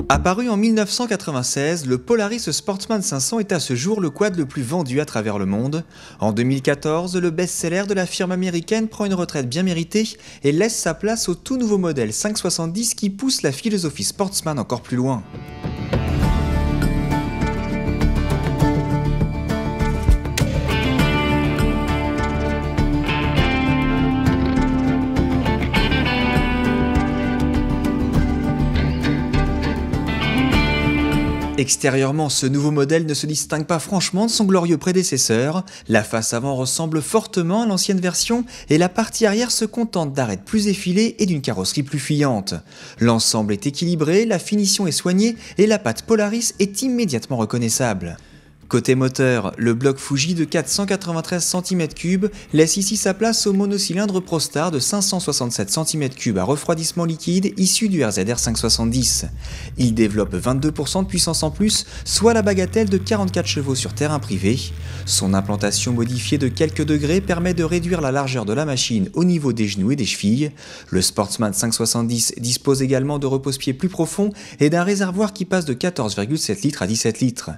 Apparu en 1996, le Polaris Sportsman 500 est à ce jour le quad le plus vendu à travers le monde. En 2014, le best-seller de la firme américaine prend une retraite bien méritée et laisse sa place au tout nouveau modèle 570 qui pousse la philosophie Sportsman encore plus loin. Extérieurement, ce nouveau modèle ne se distingue pas franchement de son glorieux prédécesseur. La face avant ressemble fortement à l'ancienne version et la partie arrière se contente d'arêtes plus effilées et d'une carrosserie plus fuyante. L'ensemble est équilibré, la finition est soignée et la patte Polaris est immédiatement reconnaissable. Côté moteur, le bloc Fuji de 493 cm3 laisse ici sa place au monocylindre ProStar de 567 cm3 à refroidissement liquide issu du RZR 570. Il développe 22% de puissance en plus, soit la bagatelle de 44 chevaux sur terrain privé. Son implantation modifiée de quelques degrés permet de réduire la largeur de la machine au niveau des genoux et des chevilles. Le Sportsman 570 dispose également de repose-pieds plus profonds et d'un réservoir qui passe de 14,7 litres à 17 litres.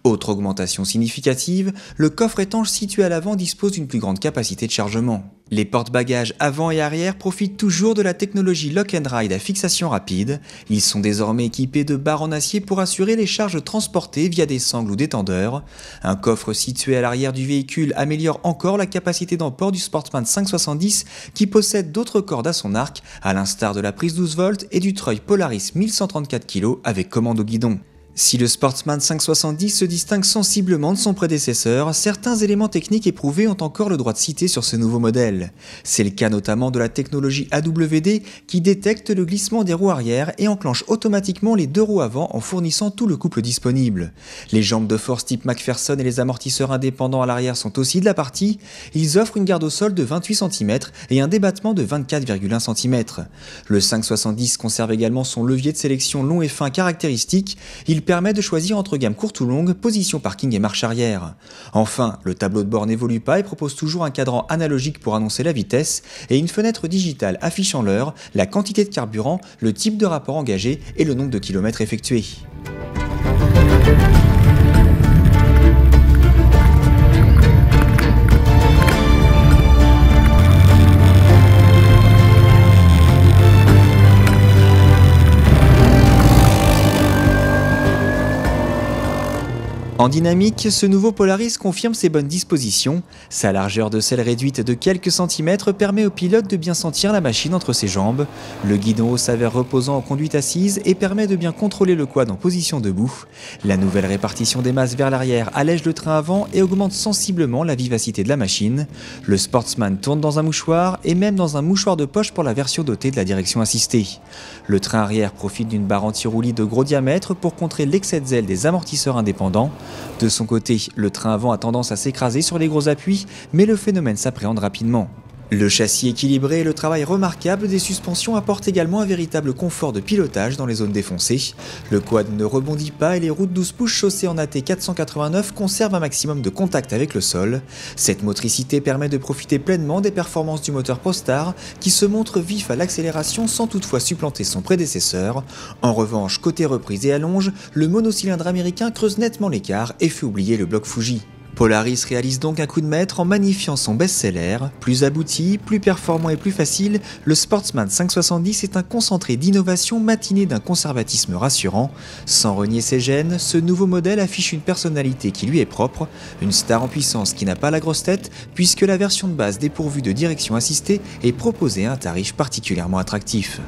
Autre augmentation significative, le coffre étanche situé à l'avant dispose d'une plus grande capacité de chargement. Les porte-bagages avant et arrière profitent toujours de la technologie Lock and Ride à fixation rapide. Ils sont désormais équipés de barres en acier pour assurer les charges transportées via des sangles ou des tendeurs. Un coffre situé à l'arrière du véhicule améliore encore la capacité d'emport du Sportsman 570 qui possède d'autres cordes à son arc, à l'instar de la prise 12 volts et du treuil Polaris 1134 kg avec commande au guidon. Si le Sportsman 570 se distingue sensiblement de son prédécesseur, certains éléments techniques éprouvés ont encore le droit de citer sur ce nouveau modèle. C'est le cas notamment de la technologie AWD qui détecte le glissement des roues arrière et enclenche automatiquement les deux roues avant en fournissant tout le couple disponible. Les jambes de force type McPherson et les amortisseurs indépendants à l'arrière sont aussi de la partie. Ils offrent une garde au sol de 28 cm et un débattement de 24,1 cm. Le 570 conserve également son levier de sélection long et fin caractéristique. Il permet de choisir entre gamme courte ou longue, position parking et marche arrière. Enfin, le tableau de bord n'évolue pas et propose toujours un cadran analogique pour annoncer la vitesse et une fenêtre digitale affichant l'heure, la quantité de carburant, le type de rapport engagé et le nombre de kilomètres effectués. En dynamique, ce nouveau Polaris confirme ses bonnes dispositions. Sa largeur de selle réduite de quelques centimètres permet au pilote de bien sentir la machine entre ses jambes. Le guidon haut s'avère reposant en conduite assise et permet de bien contrôler le quad en position debout. La nouvelle répartition des masses vers l'arrière allège le train avant et augmente sensiblement la vivacité de la machine. Le Sportsman tourne dans un mouchoir et même dans un mouchoir de poche pour la version dotée de la direction assistée. Le train arrière profite d'une barre anti-roulis de gros diamètre pour contrer l'excès de zèle des amortisseurs indépendants. De son côté, le train avant a tendance à s'écraser sur les gros appuis, mais le phénomène s'appréhende rapidement. Le châssis équilibré et le travail remarquable des suspensions apportent également un véritable confort de pilotage dans les zones défoncées. Le quad ne rebondit pas et les roues de 12 pouces chaussées en AT 489 conservent un maximum de contact avec le sol. Cette motricité permet de profiter pleinement des performances du moteur ProStar qui se montre vif à l'accélération sans toutefois supplanter son prédécesseur. En revanche, côté reprise et allonge, le monocylindre américain creuse nettement l'écart et fait oublier le bloc Fuji. Polaris réalise donc un coup de maître en magnifiant son best-seller. Plus abouti, plus performant et plus facile, le Sportsman 570 est un concentré d'innovation matiné d'un conservatisme rassurant. Sans renier ses gènes, ce nouveau modèle affiche une personnalité qui lui est propre, une star en puissance qui n'a pas la grosse tête, puisque la version de base dépourvue de direction assistée est proposée à un tarif particulièrement attractif.